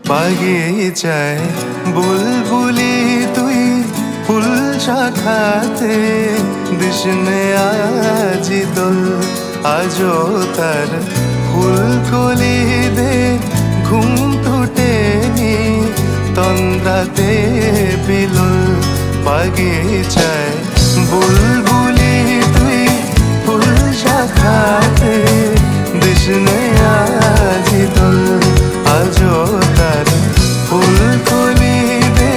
বাগিচায় বুলবুলি তুই ফুল শাখাতে দিশনে আজি দোল আজো তার ফুলকলি দে ঘুম টুটেনি তন্দ্রাতে বিলুল বাগিচায় বুলবুলি তুই ফুল শাখাতে দিশনে আজি দোল আজো তার ফুলকলি দে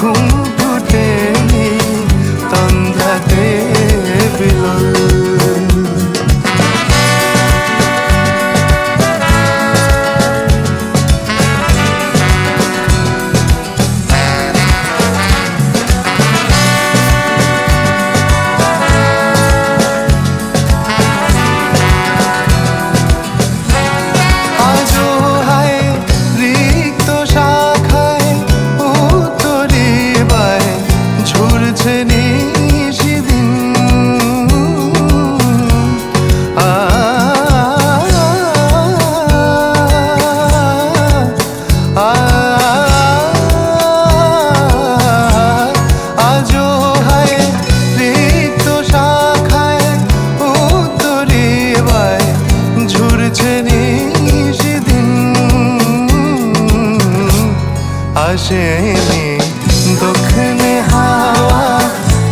ঘুম টুটেনি তন্দ্রাতে বিলুল আসেনি দক্ষিণে হাওয়া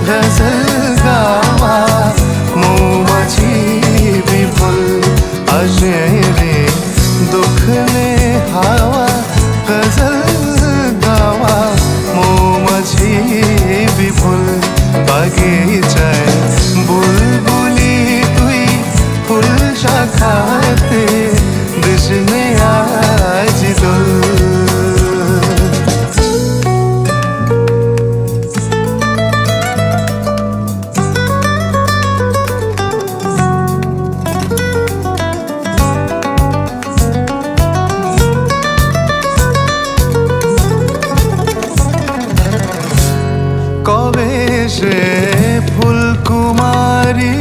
গজল গাওয়া মৌমাছি বিফল আসেনি দক্ষিণে হাওয়া গজল গাওয়া মৌমাছি বিফল বাগিচায় বুলবুলি তুই ফুল শাখাতে দিশনে আজ দোল কবে সে ফুলকুমারী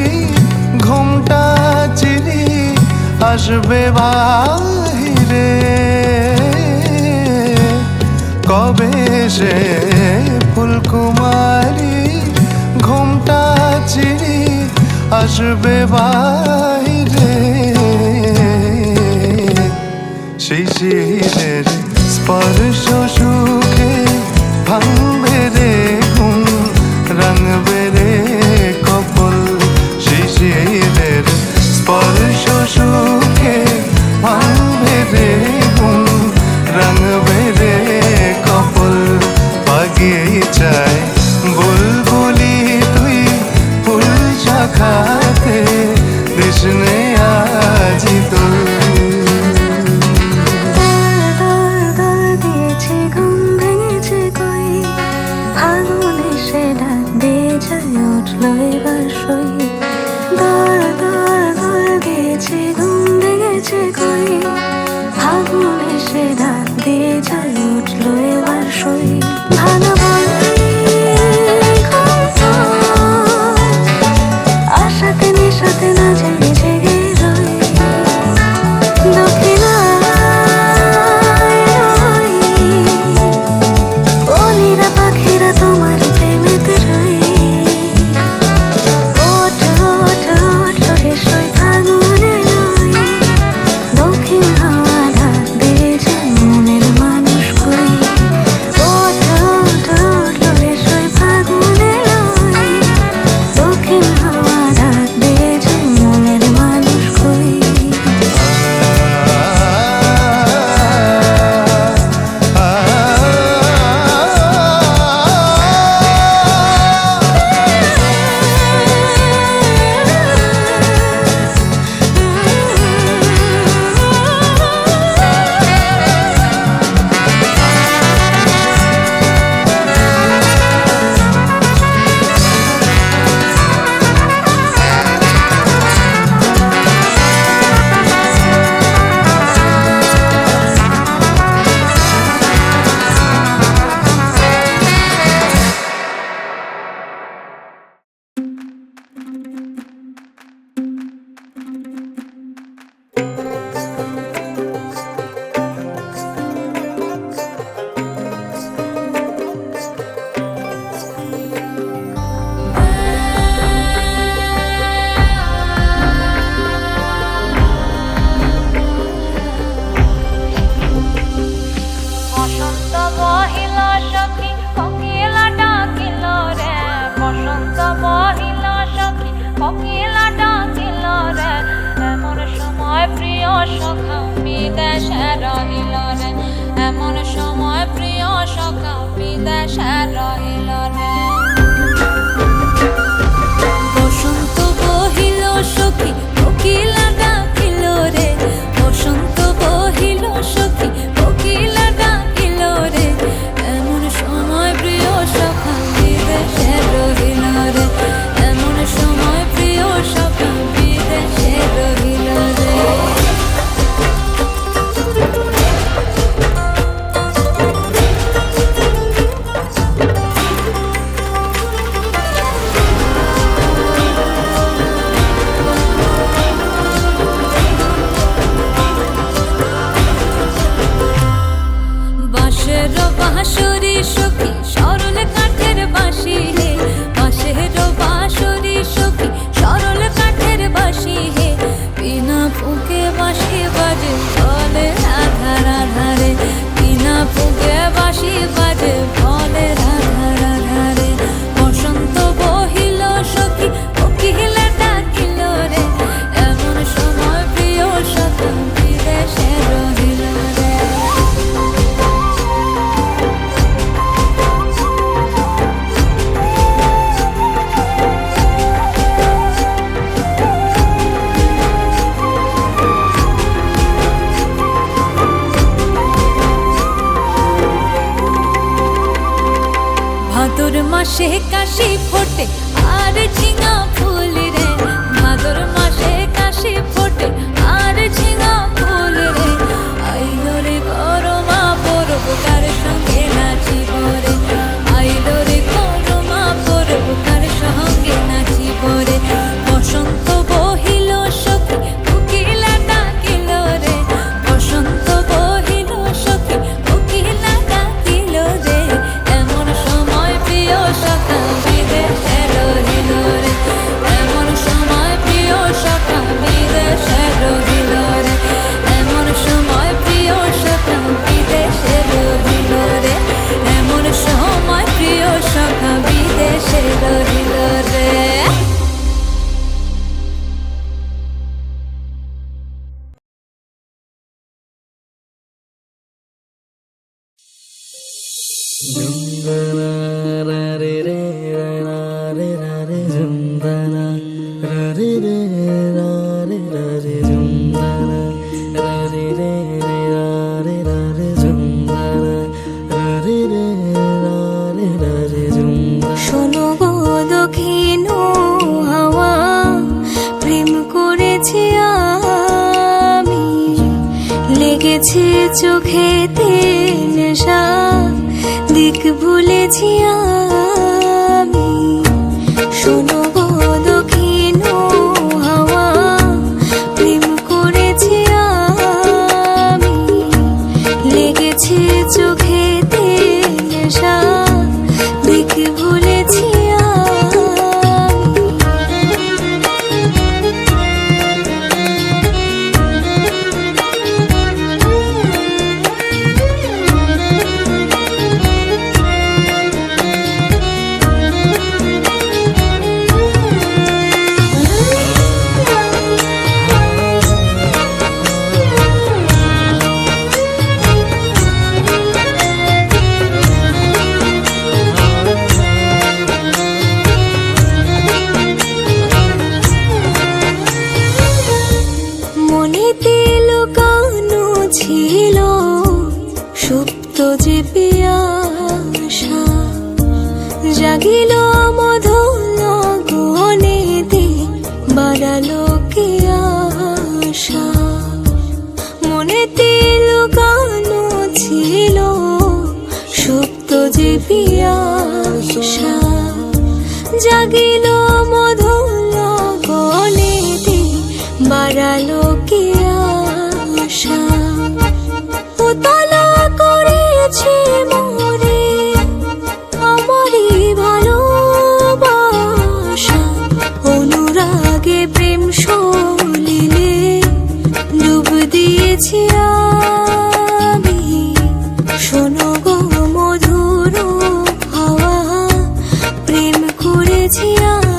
ঘুমটা চিরি আসবে বাহিরে কবে সে ফুলকুমারী ঘুমটা চিরি আসবে বাহিরে শিশিরের স্পর্শ সুখে ভাঙবে রে ঘুম রাঙবে রে কপল শিশিরের স্পর্শ সুখে ভাঙবে রে ঘুম রাঙবে রে কপল বাগিচায় বুলবুলি তুই ফুল শাখাতে কৃষ্ণে আজি দোল ফাগুনে সে ডাক দে উঠলো এবার সই। দর দর দর দিয়েছে ঘুম ভেঙেছে কই, ফাগুন এসে ডাক দিয়ে যায় উঠলো এবার সই। ভাঙা আশাতে নেশাতে না জেগে জেগে রই। অলিরা পাখিরা তোমার প্রেমেতে রই। ওঠ ওঠ ওঠ রে সই ফাগুনে রই। দক্ষিণ হাওয়া ডাক দিয়ে যায় মনের মানুষ কই। ওঠ ওঠ ওঠ রে সই ফাগুনে রই। দক্ষিণ হাওয়া ডাক দিয়ে যায় মনের মানুষ কই। বসন্ত বহিল সখী কোকিলা ডাকিল রে, বসন্ত বহিল সখী কোকিলা ডাকিল রে। এমন সময় প্রিয় সখা বিদেশে রহিল রে, এমন সময় প্রিয় সখা বিদেশে রহিল রে। বসন্ত বহিল সখী কোকিলা ডাকিল রে, বসন্ত বহিল সখী কোকিলা ডাকিল রে। এমন সময় প্রিয় সখা বিদেশে রহিল রে, এমন সময় প্রিয় সখা বিদেশে রহিল রে। বাঁশের বাঁশরি সখী সরল কাঠের বাঁশি হে, বাঁশের বাঁশরি সখী সরল কাঠের বাঁশি হে। বিনা ফুঁকে বাঁশি বাজে বলে রাধা রাধা রে, বিনা ফুঁকে বাঁশি বাজে বলে রাধা রাধা রে। বসন্ত বহিল সখী কোকিলা ডাকিল রে, এমন সময় প্রিয় সখা বিদেশে রহিল রে। ভাদর মাসে কাশি ফোটে আর ঝিঙা ফুল রে, ভাদর মাসে কাশি ফোটে আর ঝিঙা ফুল রে। আইলো রে গরমা পরব কার সঙ্গে নাচিব রে, আইলো রে গরমা পরব কার সঙ্গে নাচিব রে। বসন্ত বহিল সখী কোকিলা ডাকিল রে, বসন্ত বহিল সখী কোকিলা ডাকিল রে। এমন সময় প্রিয় সখা বিদেশে রহিল রে, এমন সময় প্রিয় সখা চোখেতে নেশা, দিক ভুলেছি আমি। শোনো গো দক্ষিণ হাওয়া, প্রেম করেছি আমি। লেগেছে চোখেতে নেশা, দিক ভুলেছি ছিল সুপ্ত যে পিয়াসা, জাগিল মধুর গনেতে, বাড়ালো কি আশা। মনেতে লুকানো ছিল সুপ্ত যে পিয়াসা, জাগিল মধুর গনেতে, বাড়ালো কি আশা। উতলা করেছে মোরে আমারই ভালোবাসা, অনুরাগে প্রেম সলিলে ডুব দিয়েছি আমি। শোনো গো মধুর হাওয়া, প্রেম করেছি আমি।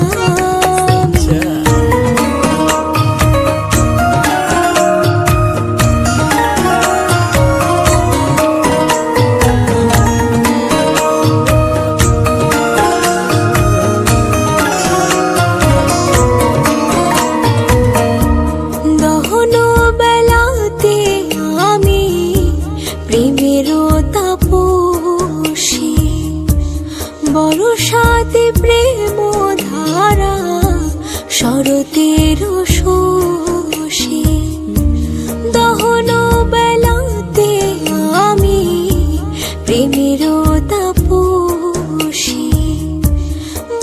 বরষাতে প্রেম ধারা, শরতের শোষে। দহন বেলাতে আমি প্রেমের তাপসী।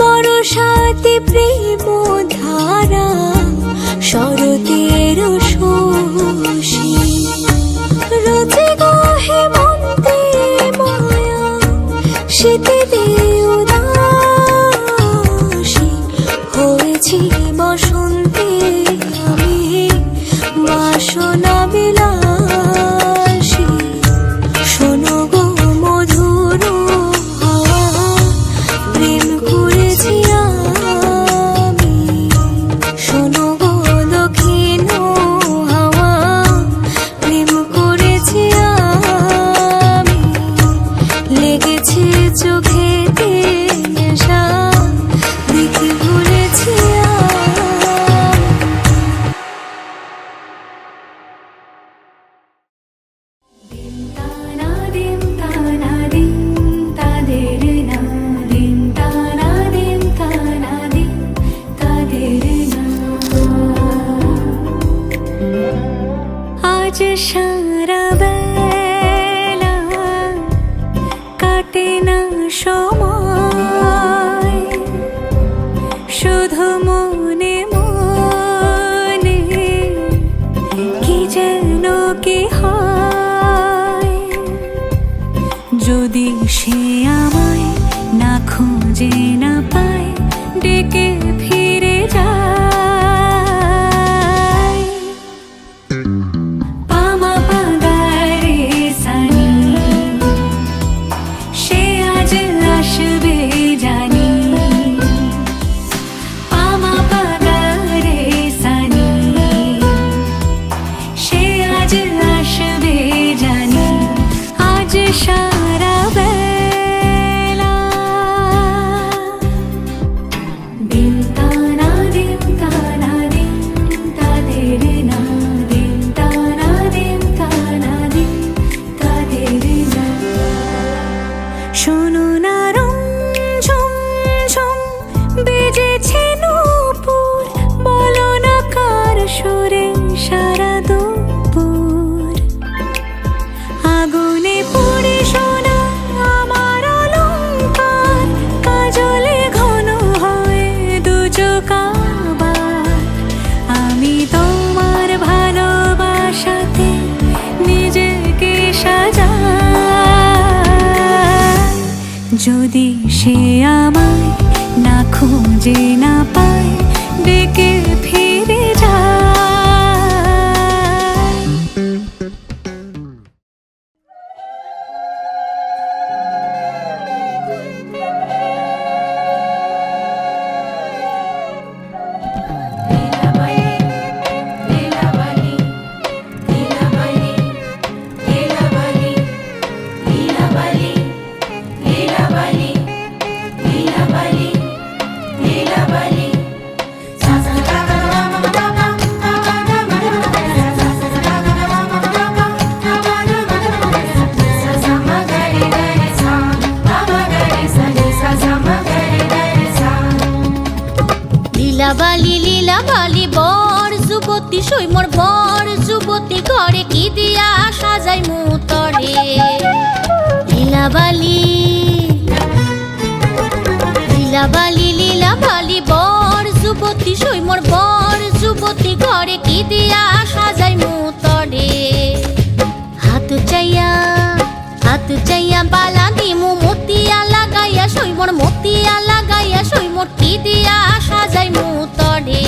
বরষাতে প্রেম ধারা, শরতের শোষে। রোজে গো হেমন্তে মায়া, শীতে উদাসী হয়েছি বসন্তে আমি, বাসনা বিলাসী। শোনো গো মধুর হাওয়া, প্রেম করেছি আমি। শোনো গো দক্ষিণ হাওয়া, প্রেম করেছি আমি। লেগেছে চোখেতে নেশা, দিক ভুলেছি আজ সারা বেলা কাটে না সময়, শুধু মনে মনে কি যেন কি হয়। যদি সে আমায় না খুঁজে না পায়, ডেকে ফিরে যায়। পামা পাগারে সানি, সে আজ আসবে জানি। পামা পাগারে সানি, সে আজ আসবে জানি। আজ সারা বেলা যদি সে আমায় না খুঁজে না পায় ডেকে ফিরে যায়। লীলাবালি বর যুবতী সৈমর বর যুবতী ঘরে কি দিয়া সাজাই মুতরে। লীলাবালি বর যুবতী সৈমর বর যুবতী ঘরে কি দিয়া সাজাই মুতরে। হাত চাইয়া বালা দিমু মতিয়া লাগাইয়া সৈমর কি দিয়া সাজাই মুতরে।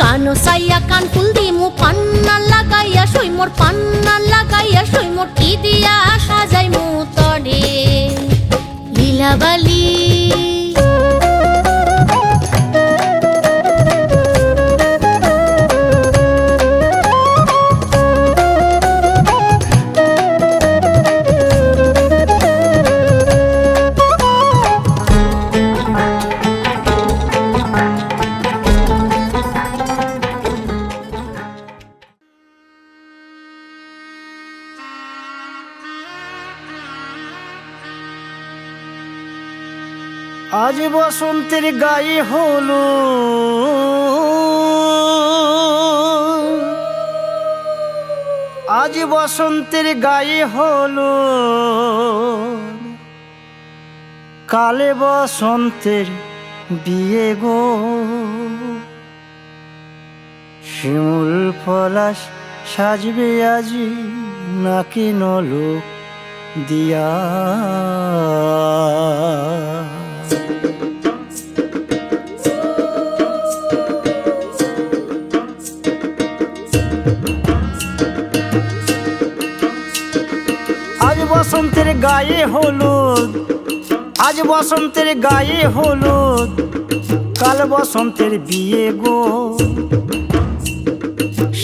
কানো সাইয়া কান ফুল দিমু পান্না লাগাইয়া সৈমর কি দিয়া সাজাই মুতরে। লীলাবালি আজ বসন্তের গায়ে হলো আজ বসন্তের গায়ে হলো কালে বসন্তের বিয়ে গো। শিমুল পলাশ সাজবে আজি নাকি নলোক দিয়া। আজ বসন্তের গায়ে হলুদ আজ বসন্তের গায়ে হলুদ কাল বসন্তের বিয়ে গো।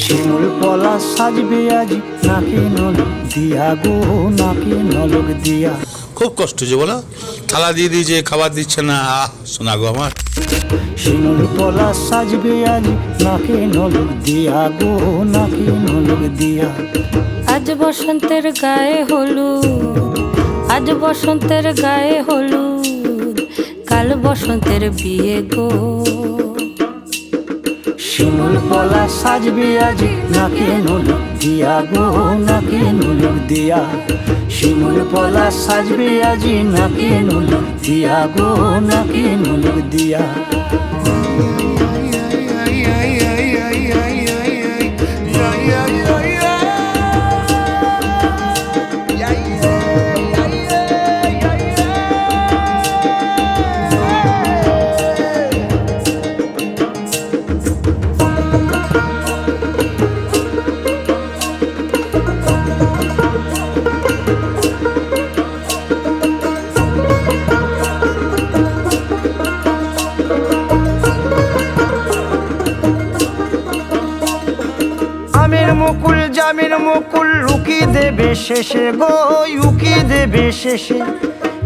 শিমুল পলাশ সাজবে আজি নাকি নলোক দিয়া গো, নাকি নলোক দিয়া। খুব কষ্ট যে বলো, থালা দিয়ে দিয়েছে খাবার দিচ্ছে না, শোনা গো আমার। শিমুল পলাশ সাজবে আজি নাকি নলোক দিয়া গো, নাকি নলোক দিয়া। আজ বসন্তের গায়ে হলুদ কাল বসন্তের বিয়ে গো। শিমুল পলাশ সাজবে আজি নাকি নলোক দিয়া গো, নাকি নলোক দিয়া। শিমুল পলাশ সাজবে আজি নাকি নলোক দিয়া গো, নাকি নলোক দিয়া। জামিন মুকুল লুকি দেবে শেষে গো, উকি দেবে শেষে।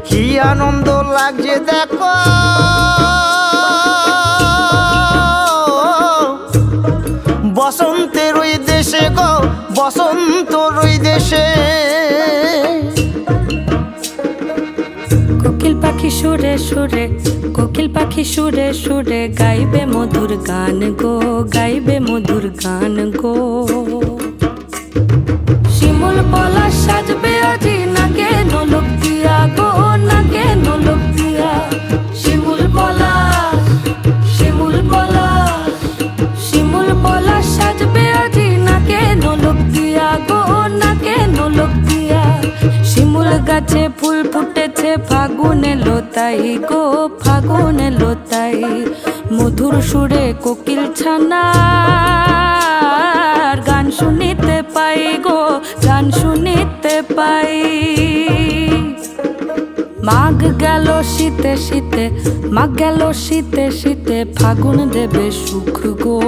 কি আনন্দ লাগছে দেখো, বসন্তের ওই দেশে গো, বসন্তর ওই দেশে। কোকিল পাখি সুরে সুরে, কোকিল পাখি সুরে সুরে গাইবে মধুর গান গো, গাইবে মধুর গান গো। শিমুল পলাশ সাজবে আজি নাকে নলোক দিয়া গো, নাকে নলোক দিয়া। শিমুল পলাশ সাজবে আজি নাকে নলোক দিয়া গো, নাকে নলোক দিয়া। শিমুল গাছ ফাগুন এলো তাই গো ফাগুন এলো তাই মধুর সুরে কোকিল ছানার গান শুনিতে পাই গো গান শুনিতে পাই। মাঘ গেল শীতে শীতে মাঘ গেল শীতে শীতে ফাগুন দেবে সুখ গো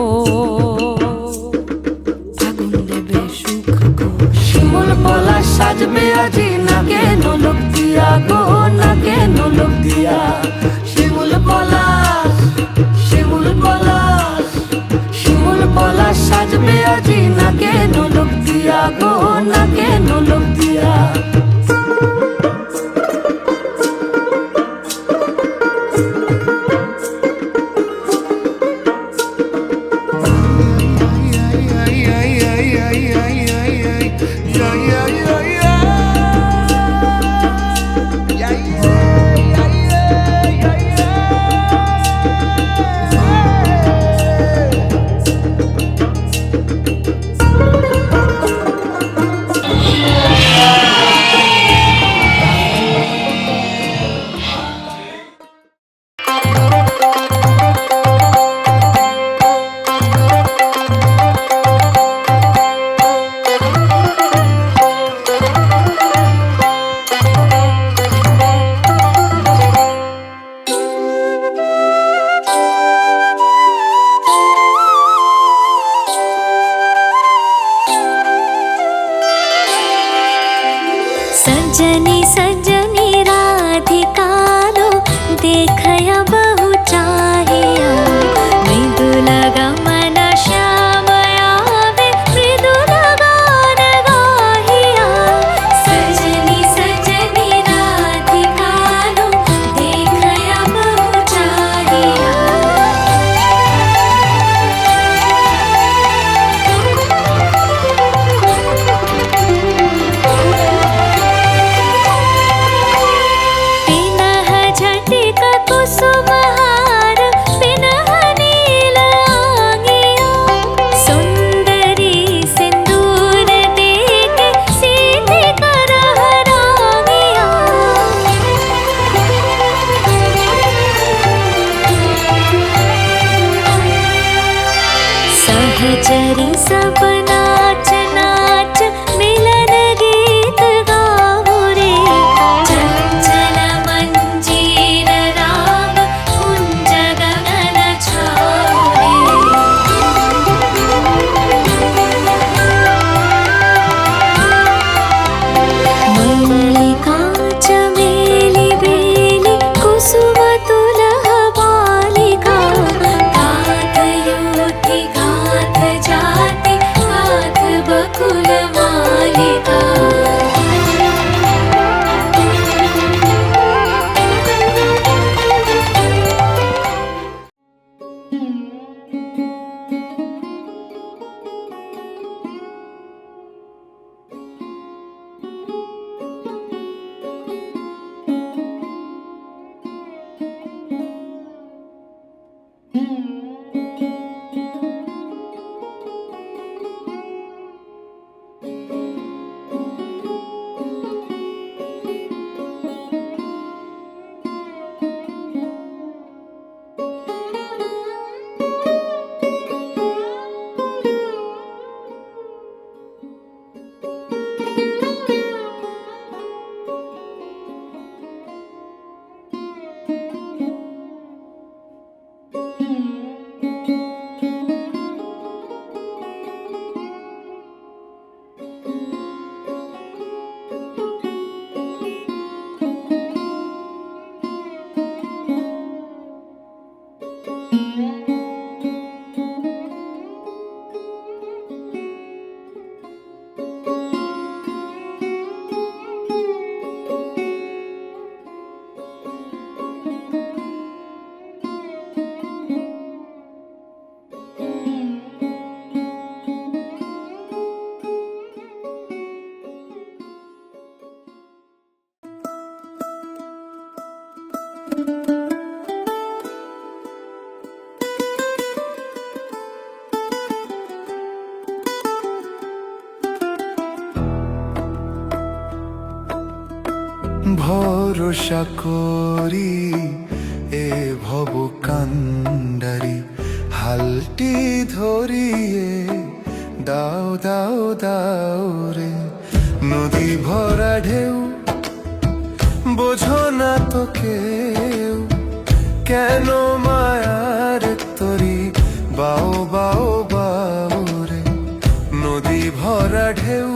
ফাগুন দেবে সুখ গো। শিমুল পলাশ সাজবে আজি নাকে নোলক দিয়া গো নাকে নোলক দিয়া। শিমুল পলাশ শিমুল পলাশ শিমুল পলাশ সাজবে আজি নাকে নোলক দিয়া গো নাকে নোলক দিয়া। सजनी सजनी राधिका लो देखया बहु चाहिया मृदुल गमन श्यामया वे मृदुल गान गाहिया। सजनी सजनी राधिका लो देखया बहु चाहिया। कुसुमहार पिनह नील आंगिया सुंदरी सिंदूर देके सीधे करहरागिया। सहचरी सब नाच नाच मिलन गीत गाओ रे चंचल मंजीर राग कुंज गगन छाओ रे। मल्लिका चमेली बेली कुसुम तुलह बालिका गात युति गात जाति ভরসা করি এ ভব কান্ডারি হালটি ধরিয়ে দাও দাও দাও রে নদী ভরা ঢেউ বোঝো না তো কেউ কেন মায়ার তরি বাও বাও বাও রে নদী ভরা ঢেউ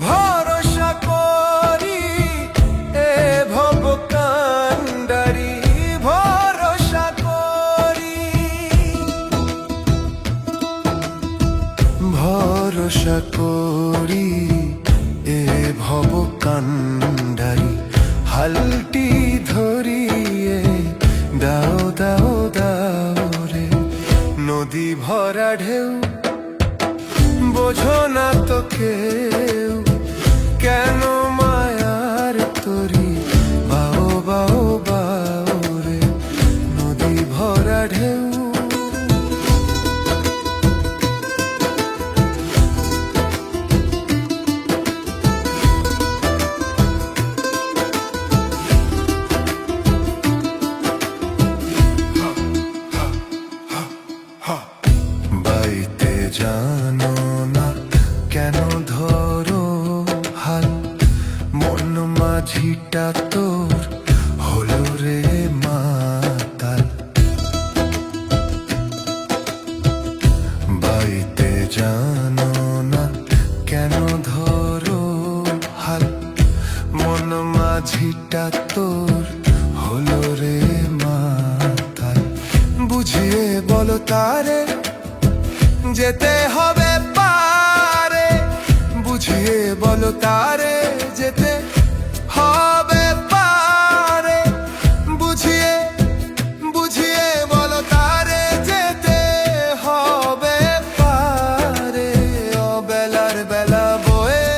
ভরসা করি এ ভব কান্ডারি ভরসা করি ভরসা করি এ ভব কান্ডারি হালটি ধরিয়ে দাও দাও দাও রে নদী ভরা ঢেউ বোঝো না তো কেউ কেন মায়ার তরি বাও বাও বাও রে নদী ভরা ঢেউ বাইতে জানো না কেন ধরো হাল মন মাঝিটা তোর হলো রে মাতাল বাইতে জানো না কেন ধরো হাল মন মাঝিটা তোর হলো রে মাতাল বুঝিয়ে বলো তারে যেতে হবে পারে বুঝিয়ে বলো তারে যেতে হবে পারে বুঝিয়ে বুঝিয়ে বলো তারে যেতে হবে পারে অবেলার বেলা বয়ে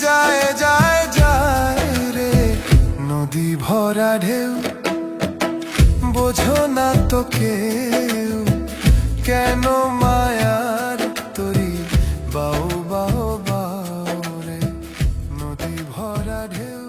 যায় যায় যায় রে নদী ভরা ঢেউ বোঝো না তো কেউ কেন মায়ার তরি বাও বাও বাও রে নদী ভরা ঢেউ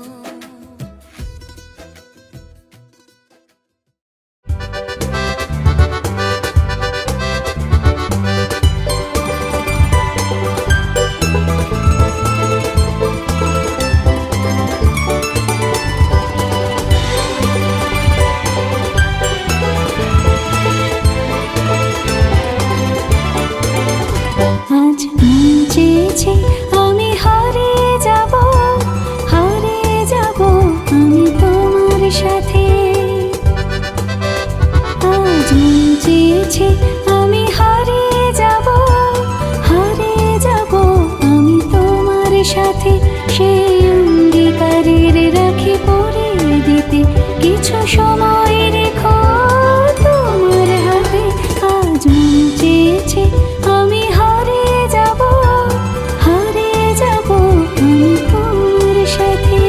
আজ মন চেয়েছে আমি হারিয়ে যাব আমি তোমার সাথে আজ মন চেয়েছে আমি হারিয়ে যাব আমি তোমার সাথে সেই অঙ্গীকারের রাখি পরিয়ে দিতে কিছু সময় রেখো তোমার হাতে আজ মন চেয়েছে আমি হারিয়ে যাব আমি তোমার সাথে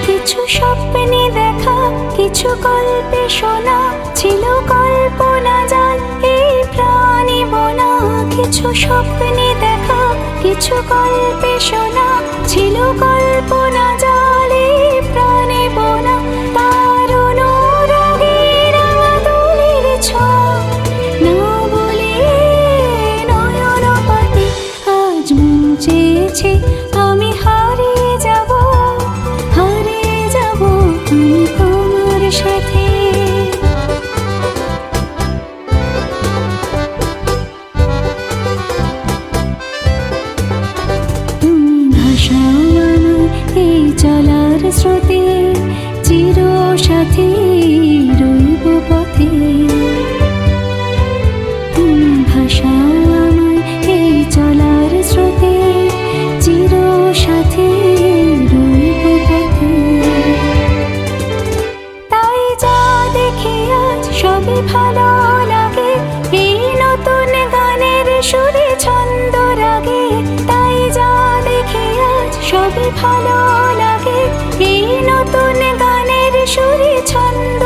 কিছু স্বপ্নে দেখা কিছু গল্পে শোনা ছিল কল্পনা জাল এই প্রাণী বোনা কিছু স্বপ্নে দেখা কিছু গল্পে শোনা ছিল কল্পনা জাল এই প্রাণী বোনা তার অনুরাগে রাঙা দোলের ছোঁয়া না বলে নয়ন পাতে আজ মন চেয়েছে আমি হারিয়ে যাব আমি তোমার সাথে তুমি ভাষাও আমার এই চলার স্রোতে চির সাথে রইব পথে তুমি ভাষাও আমার এই চলার স্রোতে চির সাথে রইব পথে তাই যা দেখি আজ সবই ভালো লাগে এই নতুন গানের সুরে ছন্দ রাগে তাই যা দেখি আজ সবই ভালো লাগে এই নতুন গানের সুরে ছন্দ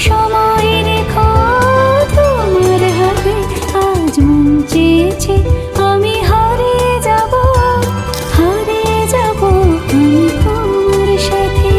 সময় রেখো তোমার হাতে আজ মন চেয়েছে আমি হারিয়ে যাব আমি তোমার সাথে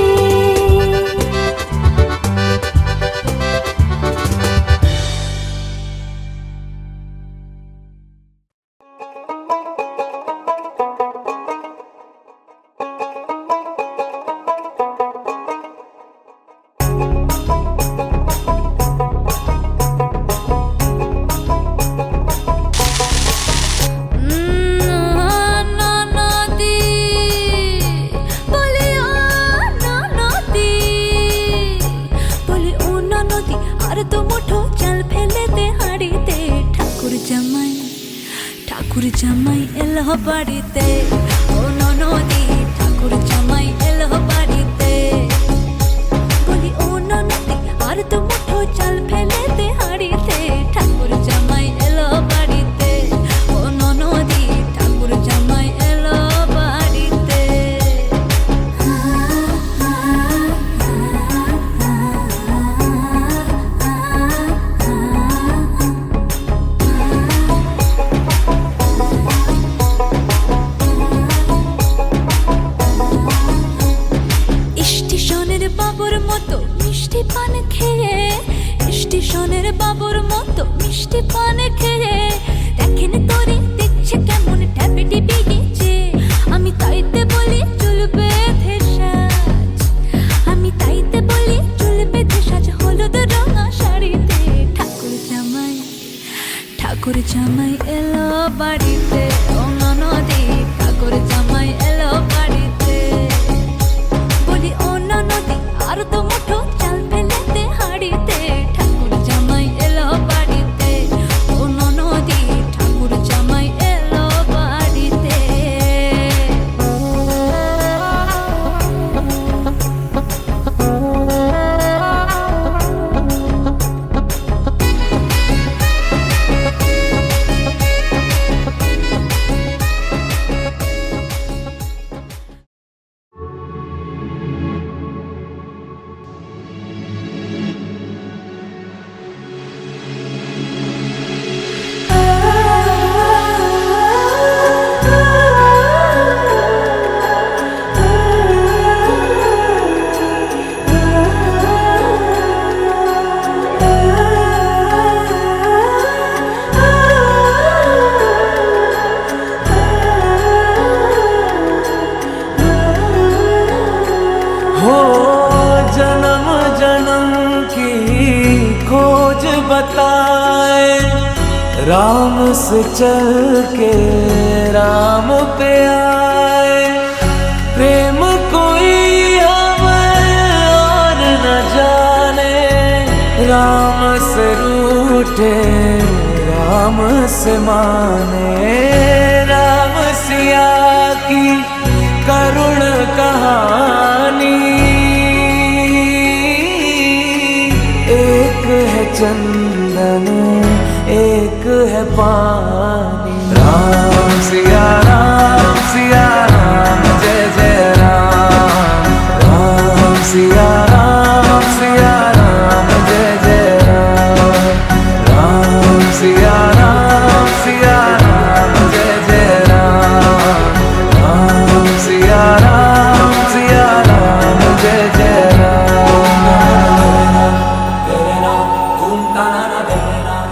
জামাই এলো বাড়িতে ও ননদি ঠাকুর জামাই এলো বাড়িতে বলি ও ননদি আর তো মুঠো চাল ফেলে দে হাড়িতে ঠাকুর জামাই এলো বাড়িতে ও ননদি ঠাকুর জামাই এলো বাড়িতে স্টেশনের বাবুর মতো মিষ্টি পান খেয়ে স্টেশনের বাবুর মতো মিষ্টি পান খেয়ে দেখেন তোরে দেখছে কেমন ট্যাপে টিপে গেছে আমি তাইতে বলি চুল বেঁধে সাজ আমি তাইতে বলি চুল বেঁধে সাজ হলুদ রঙা শাড়িতে ঠাকুর জামাই এলো বাড়িতে ও ননদি ঠাকুর জামাই এলো বাড়িতে বলি ও ননদি আর তো মুঠো চাল ফেলে দে হাড়িতে ঠাকুর জামাই এলো বাড়িতে ও ননদি ঠাকুর জামাই এলো বাড়িতে हो जन्म जन्म की खोज बताए राम से चल के राम पे आए प्रेम कोई हमें और न जाने राम से रूठे राम से माने राम सिया की करुण कहानी एक है चंदन एक है पानी राम सिया राम जय जय राम राम सिया राम जय जय राम राम सिया राम जय जय राम राम सिया राम जय जय राम तेरे नाम घूमता ना तेरे नाम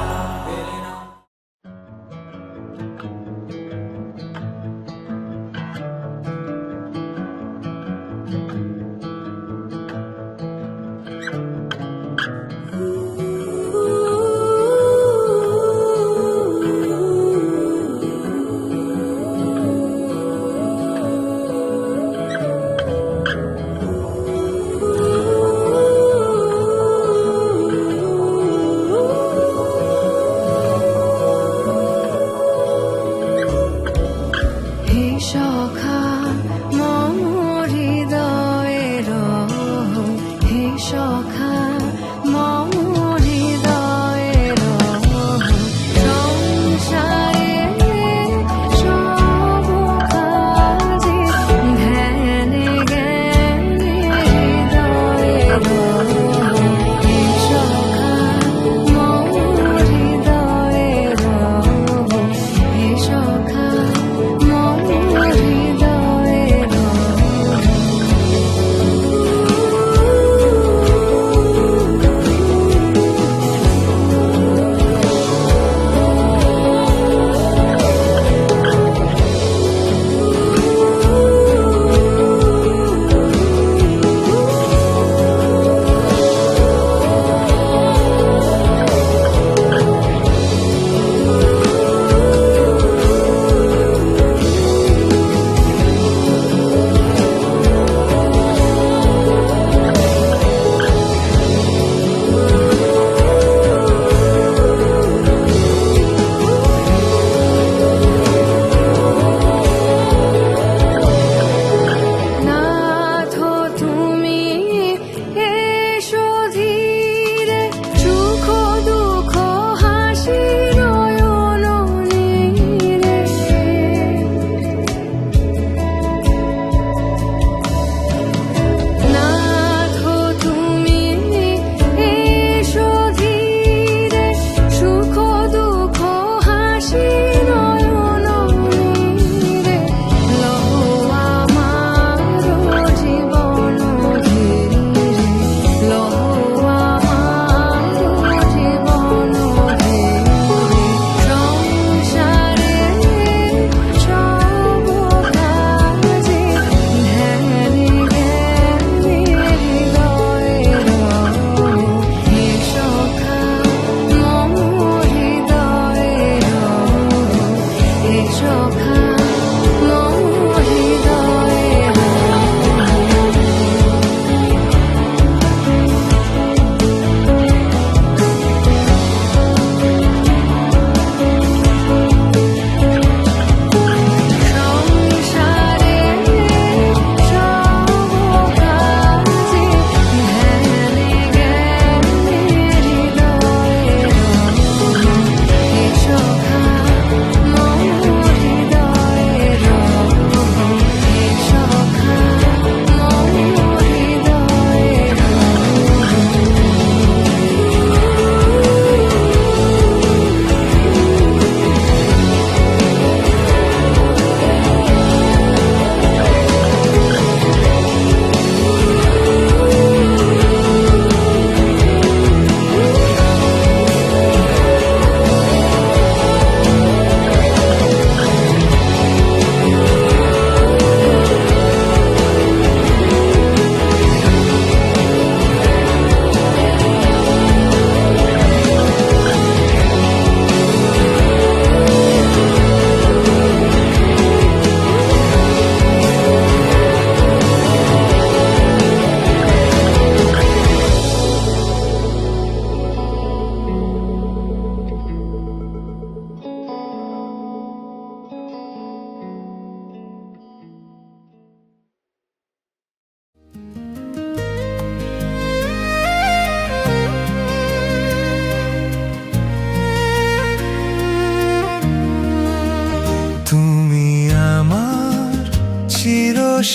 হে সখা মম হৃদয়ের হে সখা মম হৃদয়ের সংসারের সব কাজে ধ্যানে জ্ঞানে হৃদয়ের হে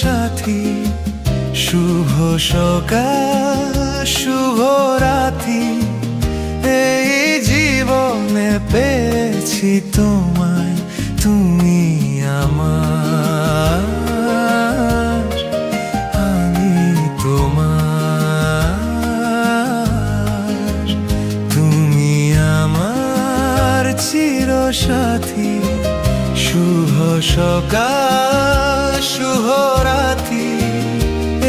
সাথী, শুভ সকাল শুভ রাতি, এই জীবনে পেয়েছি তোমায়, তুমি আমার, আমি তোমার, তুমি আমার চিরসাথী। শুভ সকাল শুভ রাতি,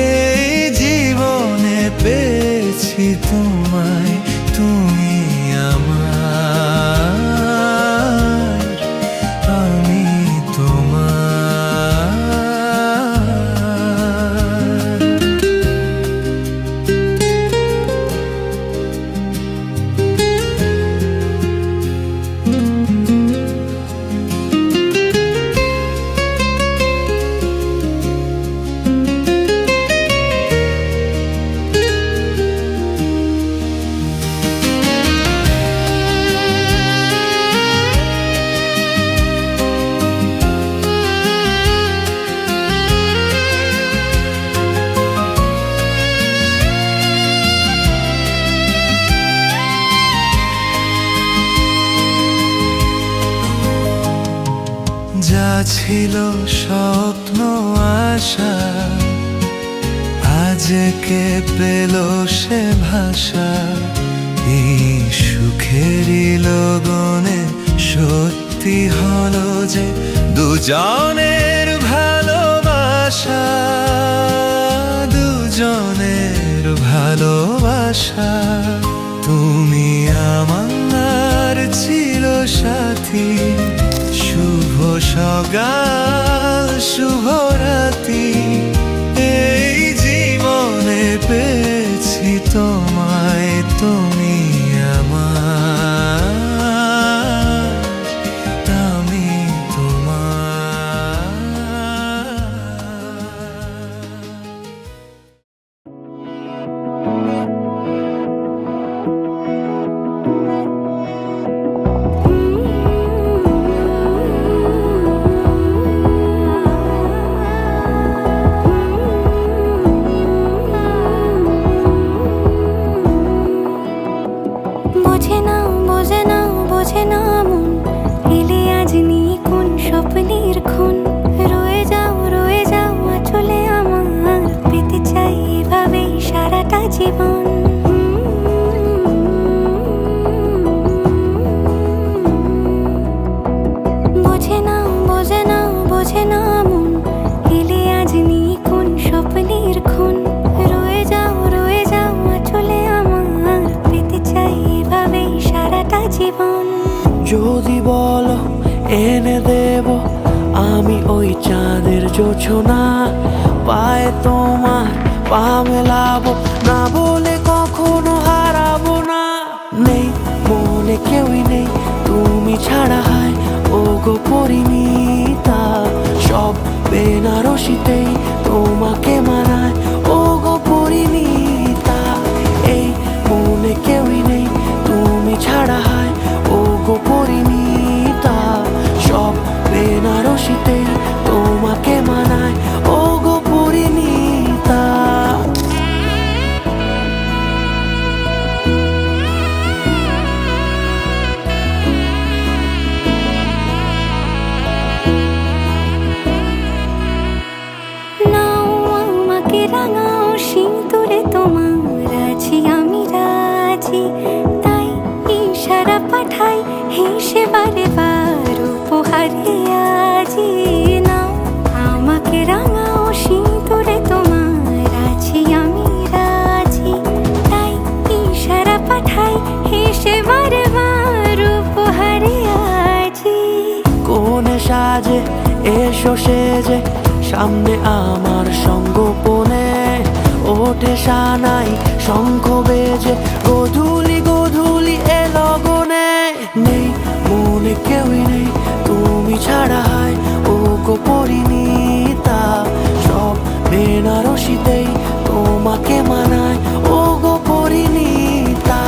এই জীবনে পেয়েছি তোমায়, তুমি আমার, আমি তোমার। যা ছিল স্বপ্ন আশা, আজকে পেল সে ভাষা, এই সুখেরই লগনে সত্যি হলো যে দুজনের ভালোবাসা, দুজনের ভালোবাসা। তুমি আমার চিরসাথী, শুভ সকাল শুভ রাতি, এই জীবনে পেয়েছি তোমায়, তুমি আমার, আমি তোমার। বোঝে না বোঝে না বোঝে না মন, এলে আজ নিয়ে কোন স্বপ্নের খুন। রয়ে যাও চলে আমার, পেতে চাই এভাবেই সারাটা জীবন। বোঝে না বোঝে না বোঝে না মন, এলে আজ নিয়ে কোন স্বপ্নের খুন। রয়ে যাও চলে আমার, পেতে চাই এভাবেই সারাটা জীবন। যদি বলো এনে দেব আমি ওই চাঁদের জোছনা, পায়ে তোমার পা মেলাবো, না বলে কখনো হারাবো না। নেই মনে কেউই নেই তুমি ছাড়া, হায় ও গো পরিণীতা, সব বেনারসিতেই তোমাকে মানায়, ও গো পরিণীতা। এই মনে কেউই নেই তুমি ছাড়া, হায় ও গো পরিণীতা, সব বেনারসিতেই তোমাকে মানায়, ও গো পরিণীতা। নাও আমাকে রাঙাও সিঁদুরে তোমার, আছি আমি রাজি, তাই ইশারা পাঠাই হেসে বারে বার উপহারে আজি। নাও আমাকে রাঙাও সিঁদুরে তোমার, আছি আমি রাজি, তাই ইশারা পাঠাই হেসে বারে বার উপহারে আজি। কোনে সাজে এসো সেজে সামনে আমার সঙ্গোপনে, ওঠে সানাই শঙ্খ বেজে গধূলি গধূলি এ লগনে। নেই মনে কেউই নেই তুমি ছাড়া, হায় ও গো পরিণীতা, সব বেনারসিতেই তোমাকে মানায়, ও গো পরিণীতা।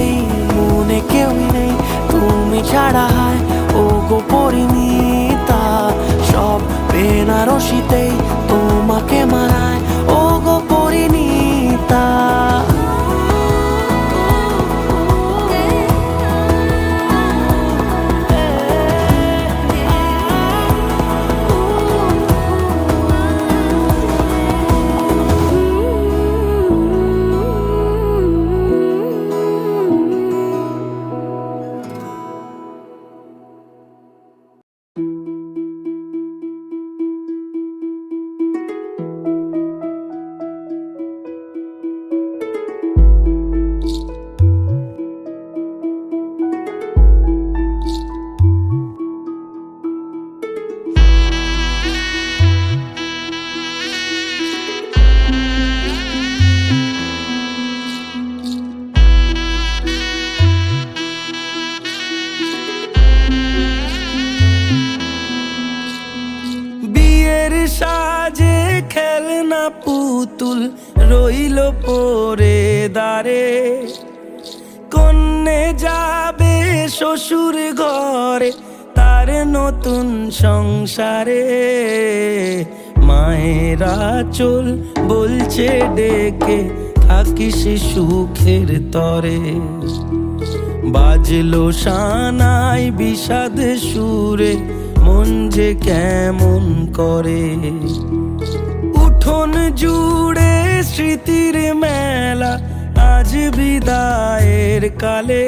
এই মনে কেউই নেই তুমি ছাড়া, হায় ও গো পরিণীতা, সব বেনারসিতেই তোমার পুতুল রইল পড়ে দাঁড়ে। কন্যে যাবে শ্বশুর ঘরে তার নতুন সংসারে, মায়েরা চল বলছে ডেকে থাকিস সুখের তরে। বাজলো সানাই বিষাদ সুরে মন যে কেমন করে, উঠোন জুড়ে স্মৃতির মেলা আজ বিদায়ের কালে।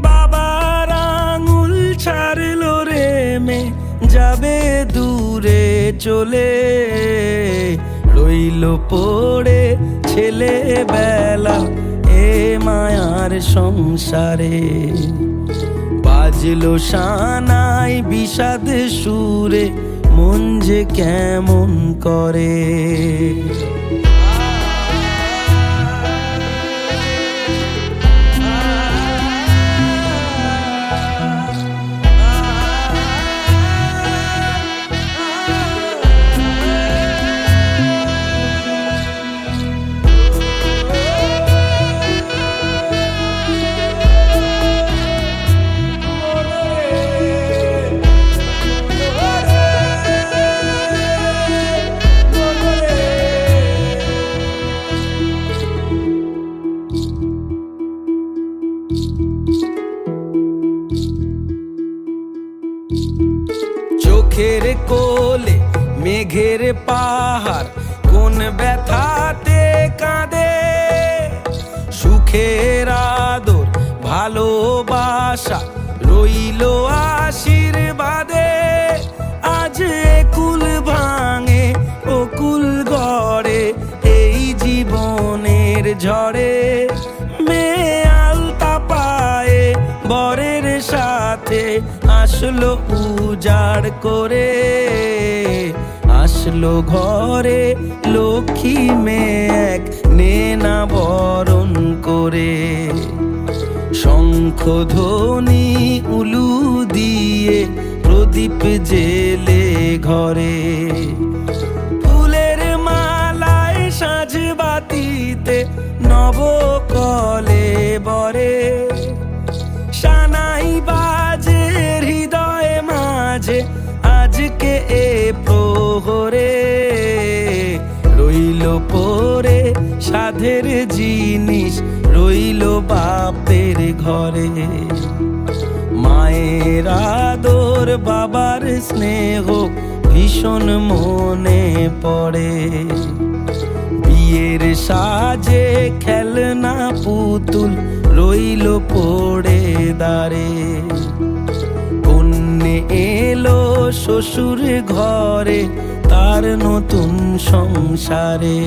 বাবার আঙুল ছাড়লো রে মে যাবে দূরে চলে, রইল পড়ে ছেলে বেলা এ মায়ার সংসারে। বাজলো সানাই বিষাদ সুরে মন যে কেমন করে। চোখের কোলে মেঘের পাহাড় কোন ব্যথাতে কাঁদে, সুখের আদর ভালোবাসা রইল আশীর্বাদে। আজ কুল ভাঙে ও কুল গড়ে এই জীবনের ঝড়ে, মেয়ে আলতা পায়ে বরের সাথে আসলো উজাড় করে। আসলো ঘরে লক্ষ্মী মেয়ে এক নেনা বরণ করে, শঙ্খ ধ্বনি উলু দিয়ে প্রদীপ জেলে ঘরে। ফুলের মালায় সাজ বাতিতে নব কলে বরে, সানাই বাজে হৃদয়ে মাঝে আজকে এ প্রহরে। রইল পরে সাধের জিনিস রইল বাপের ঘরে, মায়ের আদর বাবার স্নেহ ভীষণ মনে পড়ে। বিয়ের সাজে খেলনা পুতুল রইল পড়ে দাঁড়ে, কন্যে এলো শ্বশুর ঘরে তার নতুন সংসারে।